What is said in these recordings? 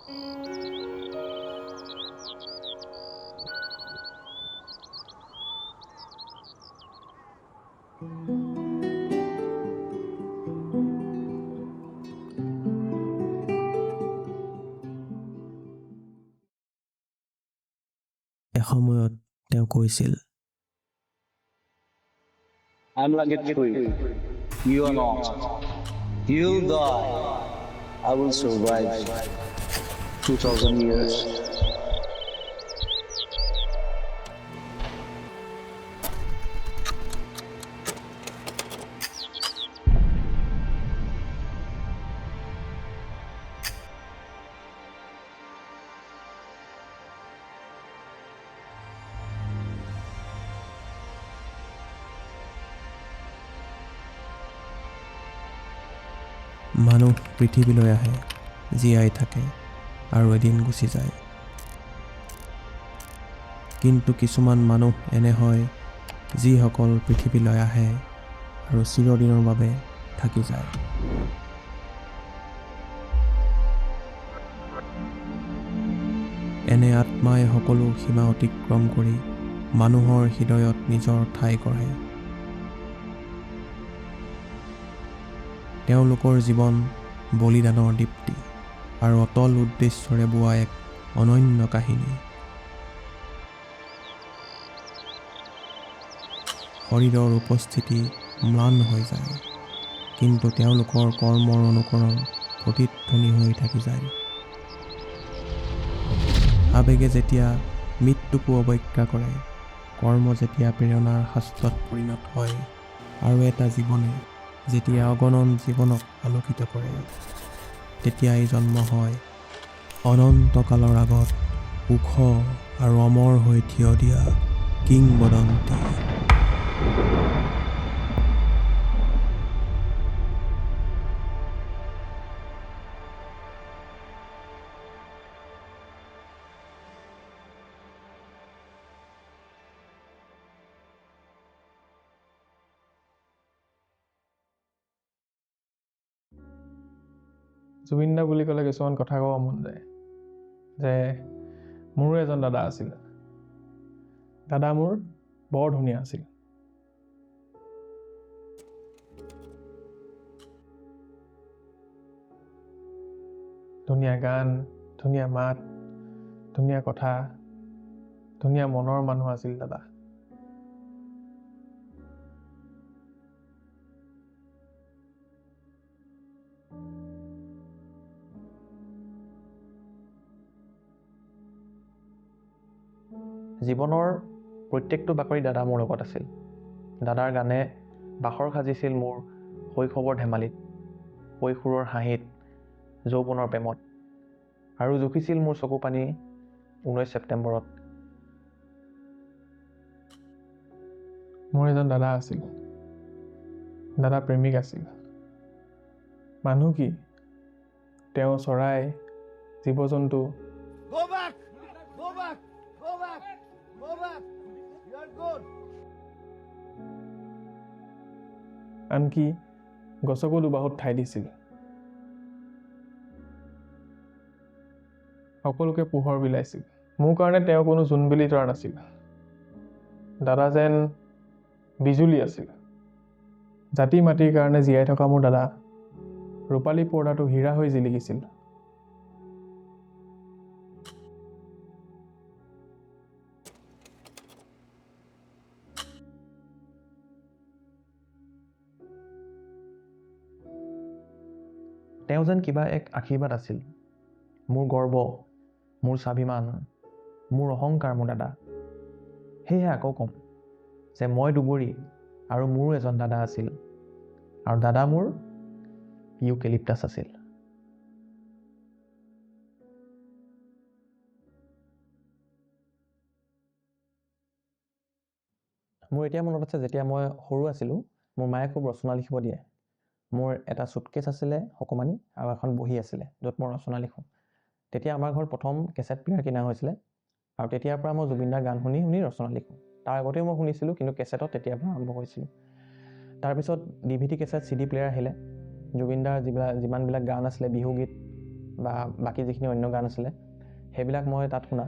এসময়ত তেওঁ কৈছিল, I'm like a tree. You are not. You'll die. I will survive 2,000 years. মানুহ পৃথিৱীলৈ আহে, জীয়াই থাকে আৰু এদিন গুচি যায়। কিন্তু কিছুমান মানুহ এনে হয় যিসকল পৃথিৱীলৈ আহে আৰু চিৰদিনৰ বাবে থাকি যায়। এনে আত্মাই সকলো সীমা অতিক্ৰম কৰি মানুহৰ হৃদয়ত নিজৰ ঠাই গঢ়ে। তেওঁলোকৰ জীৱন বলিদানৰ দীপ্তি আৰু অটল উদ্দেশ্যৰে বোৱা এক অনন্য কাহিনী। শৰীৰৰ উপস্থিতি ম্লান হৈ যায়, কিন্তু তেওঁলোকৰ কৰ্মৰ অনুকৰণ প্ৰতিধ্বনি হৈ থাকি যায়। আবেগে যেতিয়া মৃত্যুকো অৱজ্ঞা কৰে, কৰ্ম যেতিয়া প্ৰেৰণাৰ শাস্ত্ৰত পৰিণত হয়, আৰু এটা জীৱনে যেতিয়া অগণন জীৱনক আলোকিত কৰে, তেতিয়াই জন্ম হয় অনন্তকালৰ আগত ওখ আৰু অমৰ হৈ থিয় দিয়া কিংবদন্তি। জুবিন দা বুলি ক'লে কিছুমান কথা ক'ব মন যায় যে মোৰো এজন দাদা আছিল। দাদা মোৰ বৰ ধুনীয়া আছিল। ধুনীয়া গান, ধুনীয়া মাত, ধুনীয়া কথা, ধুনীয়া মনৰ মানুহ আছিল দাদা। জীৱনৰ প্ৰত্যেকটো বাকৰি দাদা মোৰ লগত আছিল। দাদাৰ গানে বাখৰ সাজিছিল মোৰ শৈশৱৰ ধেমালিত, কৈশোৰৰ হাঁহিত, যৌৱনৰ প্ৰেমত, আৰু জুখিছিল মোৰ চকু পানী 19 ছেপ্টেম্বৰত। মোৰ এজন দাদা আছিল। দাদা প্ৰেমিক আছিল। মানুহ কি, তেওঁ চৰাই, জীৱ জন্তু, আনকি গছকো দুবাহুত ঠাই দিছিল। সকলোকে পোহৰ বিলাইছিল। মোৰ কাৰণে তেওঁ কোনো জোনবিলি তৰা নাছিল। দাদা যেন বিজুলী আছিল। জাতি মাটিৰ কাৰণে জীয়াই থকা মোৰ দাদা ৰূপালী পৰ্দাটো হীৰা হৈ জিলিকিছিল। তেওঁ যেন কিবা এক আশীৰ্বাদ আছিল। মোৰ গৰ্ব, মোৰ স্বাভিমান, মোৰ অহংকাৰ মোৰ দাদা। সেয়েহে আকৌ ক'ম যে মই দুবৰি আৰু মোৰো এজন দাদা আছিল, আৰু দাদা মোৰ ইউকেলিপ্টাছ আছিল। মোৰ এতিয়া মনত আছে, যেতিয়া মই সৰু আছিলোঁ, মোৰ মায়ে খুব ৰচনা লিখিব দিয়ে। মোৰ এটা চুটকেছ আছিলে অকণমানি, আৰু এখন বহি আছিলে য'ত মই ৰচনা লিখোঁ। তেতিয়া আমাৰ ঘৰত প্ৰথম কেছেট প্লেয়াৰ কিনা হৈছিলে, আৰু তেতিয়াৰ পৰা মই জুবিন দাৰ গান শুনি শুনি ৰচনা লিখোঁ। তাৰ আগতেও মই শুনিছিলোঁ, কিন্তু কেছেটত তেতিয়াৰ পৰা আৰম্ভ কৰিছিলোঁ। তাৰপিছত DVD কেছেট, CD প্লেয়াৰ আহিলে। জুবিন দাৰ যিমানবিলাক গান আছিলে, বিহুগীত, বা বাকী যিখিনি অন্য গান আছিলে সেইবিলাক মই তাত শুনা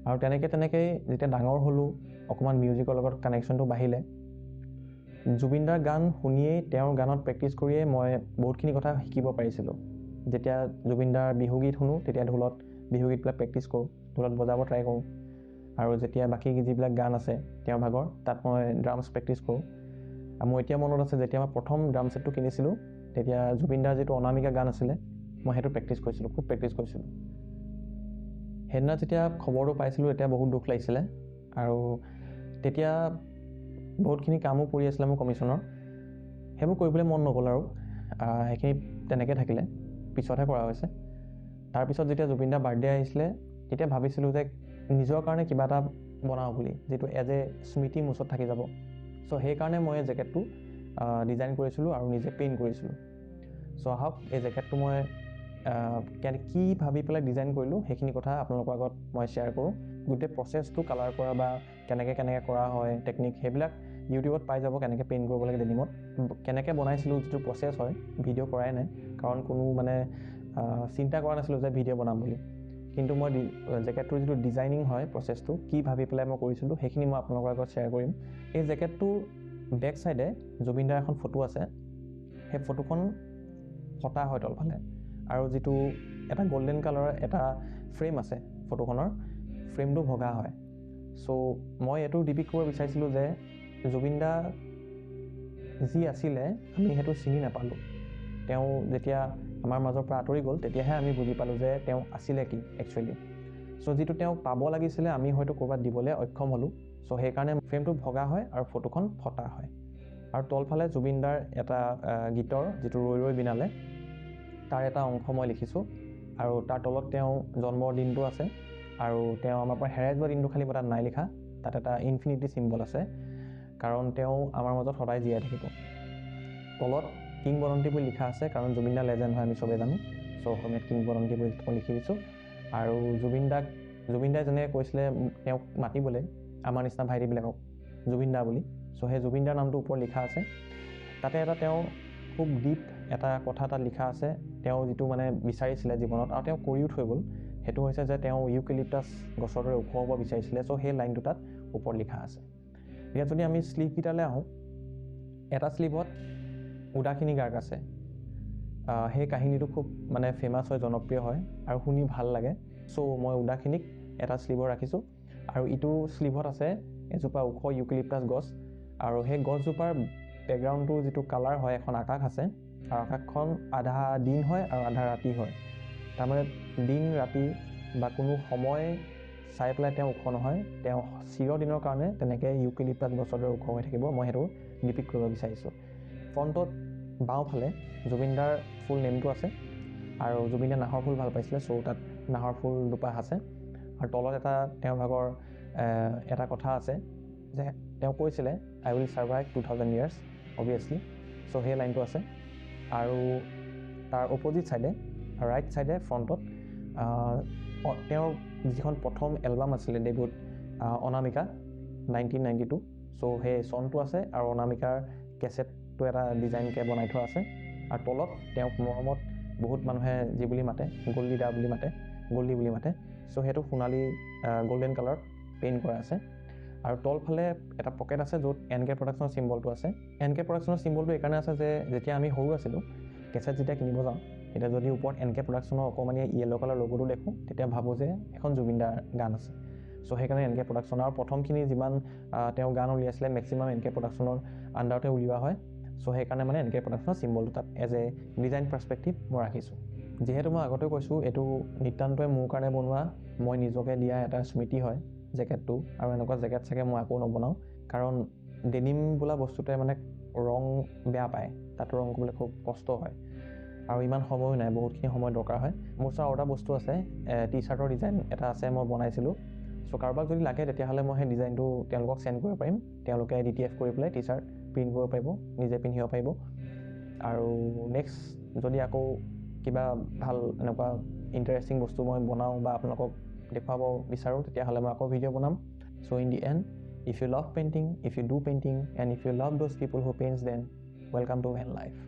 আৰু তেনেকৈ যেতিয়া ডাঙৰ হ'লোঁ অকণমান মিউজিকৰ লগত কানেকশ্যনটো বাঢ়িলে জুবিন দাৰ গান শুনিয়েই তেওঁৰ গানত প্ৰেক্টিছ কৰিয়েই মই বহুতখিনি কথা শিকিব পাৰিছিলোঁ। যেতিয়া জুবিন দাৰ বিহুগীত শুনো তেতিয়া ঢোলত বিহুগীতবিলাক প্ৰেক্টিছ কৰোঁ, ঢোলত বজাব ট্ৰাই কৰোঁ আৰু যেতিয়া বাকী যিবিলাক গান আছে তেওঁৰ ভাগৰ তাত মই ড্ৰামছ প্ৰেক্টিছ কৰোঁ। আৰু মোৰ এতিয়া মনত আছে যেতিয়া মই প্ৰথম ড্ৰাম ছেটটো কিনিছিলোঁ তেতিয়া জুবিন দাৰ যিটো অনামিকা গান আছিলে মই সেইটো প্ৰেক্টিছ কৰিছিলোঁ, খুব প্ৰেক্টিছ কৰিছিলোঁ। সেইদিনা যেতিয়া খবৰটো পাইছিলোঁ তেতিয়া বহুত দুখ লাগিছিলে আৰু তেতিয়া বহুতখিনি কামো পৰি আছিলে মোৰ কমিশ্যনৰ, সেইবোৰ কৰিবলৈ মন নগ'ল আৰু সেইখিনি তেনেকৈ থাকিলে, পিছতহে কৰা হৈছে। তাৰপিছত যেতিয়া জুবিন দাৰ বাৰ্থডে আহিছিলে তেতিয়া ভাবিছিলোঁ যে নিজৰ কাৰণে কিবা এটা বনাওঁ বুলি, যিটো এজ এ স্মৃতি মোৰ ওচৰত থাকি যাব। চ' সেইকাৰণে মই এই জেকেটটো ডিজাইন কৰিছিলোঁ আৰু নিজে পেইণ্ট কৰিছিলোঁ। চ' আহক এই জেকেটটো মই কি ভাবি পেলাই ডিজাইন কৰিলোঁ সেইখিনি কথা আপোনালোকৰ আগত মই শ্বেয়াৰ কৰোঁ। গোটেই প্ৰচেছটো কালাৰ কৰা বা কেনেকৈ কৰা হয় টেকনিক সেইবিলাক ইউটিউবত পাই যাব, কেনেকৈ পেইণ্ট কৰিব লাগে ডেনিমত, কেনেকৈ বনাইছিলোঁ যিটো প্ৰচেছ হয় ভিডিঅ' কৰাই নাই কাৰণ কোনো মানে চিন্তা কৰা নাছিলোঁ যে ভিডিঅ' বনাম বুলি। কিন্তু মই জেকেটটোৰ যিটো ডিজাইনিং হয় প্ৰচেছটো কি ভাবি পেলাই মই কৰিছিলোঁ সেইখিনি মই আপোনালোকৰ আগত শ্বেয়াৰ কৰিম। এই জেকেটটোৰ বেক চাইডে জুবিন দাৰ এখন ফটো আছে, সেই ফটোখন ফটা হয় তলফালে আৰু যিটো এটা গল্ডেন কালাৰৰ এটা ফ্ৰেম আছে ফটোখনৰ, ফ্ৰেমটো ভগা হয়। চ' মই এইটো ডিপিক্ট কৰিব বিচাৰিছিলোঁ যে জুবিন দা যি আছিলে আমি সেইটো চিনি নাপালোঁ। তেওঁ যেতিয়া আমাৰ মাজৰ পৰা আঁতৰি গ'ল তেতিয়াহে আমি বুজি পালোঁ যে তেওঁ আছিলে কি একচুৱেলি। চ' যিটো তেওঁক পাব লাগিছিলে আমি হয়তো ক'ৰবাত দিবলৈ অক্ষম হ'লোঁ। চ' সেইকাৰণে ফ্ৰেমটো ভগা হয় আৰু ফটোখন ফটা হয়। আৰু তলফালে জুবিন দাৰ এটা গীতৰ যিটো ৰৈ ৰৈ বিনালে তাৰ এটা অংশ মই লিখিছোঁ আৰু তাৰ তলত তেওঁ জন্মৰ দিনটো আছে আৰু তেওঁ আমাৰ পৰা হেৰাই যোৱা দিনটো খালি মই তাত নাই লিখা, তাত এটা ইনফিনিটি চিম্বল আছে কাৰণ তেওঁ আমাৰ মাজত সদায় জীয়াই থাকিব। তলত কিংবদন্তি বুলি লিখা আছে কাৰণ জুবিন দা লেজেণ্ড হয় আমি চবেই জানো। চ' অসমীয়াত কিংবদন্তি বুলি মই লিখি দিছোঁ আৰু জুবিন দাই যেনেকৈ কৈছিলে তেওঁক মাতিবলৈ আমাৰ নিচিনা ভাইটিবিলাকক জুবিন দা বুলি। চ' সেই জুবিন দাৰ নামটো ওপৰত লিখা আছে। তাতে এটা তেওঁ খুব ডিপ এটা কথা তাত লিখা আছে, তেওঁ যিটো মানে বিচাৰিছিলে জীৱনত আৰু তেওঁ কৰিও থৈ গ'ল, সেইটো হৈছে যে তেওঁ ইউকেলিপ্টাছ গছৰ দৰে ওখ হ'ব বিচাৰিছিলে। চ' সেই লাইনটো তাত ওপৰত লিখা আছে। এতিয়া যদি আমি শ্লিভকেইটালৈ আহোঁ, এটা শ্লিভত উদাসিনী গাৰ্গ আছে। সেই কাহিনীটো খুব মানে ফেমাছ হয়, জনপ্ৰিয় হয় আৰু শুনি ভাল লাগে। চ' মই উদাসিনীক এটা শ্লিভত ৰাখিছোঁ আৰু ইটো শ্লিভত আছে এজোপা ওখ ইউকেলিপ্টাছ গছ আৰু সেই গছজোপাৰ বেকগ্ৰাউণ্ডটো যিটো কালাৰ হয় এখন আকাশ আছে আৰু আকাশখন আধা দিন হয় আৰু আধা ৰাতি হয়। তাৰমানে দিন ৰাতি বা কোনো সময় চাই পেলাই তেওঁ ওখ নহয়, তেওঁ চিৰদিনৰ কাৰণে তেনেকৈ ইউকেলিপ্টাছ গছৰ দৰে ওখ হৈ থাকিব, মই সেইটো ডিপিক্ট কৰিব বিচাৰিছোঁ। ফ্ৰণ্টত বাওঁফালে জুবিন দাৰ ফুল নেমটো আছে আৰু জুবিন দাই নাহৰ ফুল ভাল পাইছিলে, চ' তাত নাহৰ ফুল দুপাহ আছে আৰু তলত এটা তেওঁৰ ভাগৰ এটা কথা আছে যে তেওঁ কৈছিলে আই উইল ছাৰ্ভাইভ 2000 years অবভিয়াছলি। চ' সেই লাইনটো আছে আৰু তাৰ অপজিট ছাইডে ৰাইট ছাইডে ফ্ৰণ্টত তেওঁৰ যিখন প্ৰথম এলবাম আছিলে ডেবিউট অনামিকা 1992, চ' সেই চনটো আছে আৰু অনামিকাৰ কেছেটটো এটা ডিজাইনকৈ বনাই থোৱা আছে আৰু তলত তেওঁক মৰমত বহুত মানুহে যি বুলি মাতে গল্ডি দা বুলি মাতে, গল্ডি বুলি মাতে। চ' সেইটো সোণালী গল্ডেন কালাৰত পেইণ্ট কৰা আছে আৰু তলফালে এটা পকেট আছে য'ত NK প্ৰডাকশ্যনৰ চিম্বলটো আছে। NK প্ৰডাকশ্যনৰ চিম্বলটো এইকাৰণে আছে যে যেতিয়া আমি সৰু আছিলোঁ কেছেট যেতিয়া কিনিব যাওঁ তেতিয়া যদি ওপৰত NK প্ৰডাকশ্যনৰ অকণমানি য়েল্ল' কালাৰ লগোটো দেখোঁ তেতিয়া ভাবোঁ যে এখন জুবিন দাৰ গান আছে। চ' সেইকাৰণে NK প্ৰডাকশ্যন আৰু প্ৰথমখিনি যিমান তেওঁ গান উলিয়াইছিলে মেক্সিমাম NK প্ৰডাকশ্যনৰ আণ্ডাৰতে উলিওৱা হয়। চ' সেইকাৰণে মানে NK প্ৰডাকশ্যনৰ চিম্বলটো তাত এজ এ ডিজাইন পাৰ্চপেক্টিভ মই ৰাখিছোঁ। যিহেতু মই আগতে কৈছোঁ এইটো নিতান্তই মোৰ কাৰণে বনোৱা, মই নিজকে দিয়া এটা স্মৃতি হয় জেকেটটো আৰু এনেকুৱা জেকেট চাগে মই আকৌ নবনাওঁ কাৰণ ডেনিম বোলা বস্তুটোৱে মানে ৰং বেয়া পায়, তাত ৰং কৰিবলৈ খুব কষ্ট হয় আৰু ইমান সময়ো নাই, বহুতখিনি সময় দৰকাৰ হয়। মোৰ ওচৰত আৰু এটা বস্তু আছে, টি চাৰ্টৰ ডিজাইন এটা আছে মই বনাইছিলোঁ। চ' কাৰোবাক যদি লাগে তেতিয়াহ'লে মই সেই ডিজাইনটো তেওঁলোকক চেণ্ড কৰিব পাৰিম, তেওঁলোকে DTF কৰি পেলাই টি চাৰ্ট প্ৰিণ্ট কৰিব পাৰিব, নিজে পিন্ধিব পাৰিব। আৰু নেক্সট যদি আকৌ কিবা ভাল এনেকুৱা ইণ্টাৰেষ্টিং বস্তু মই বনাওঁ বা আপোনালোকক দেখুৱাব বিচাৰোঁ তেতিয়াহ'লে মই আকৌ ভিডিঅ' বনাম। See' in the end, if you love painting, if you do painting and if you love those people who paints, then welcome to Van Life.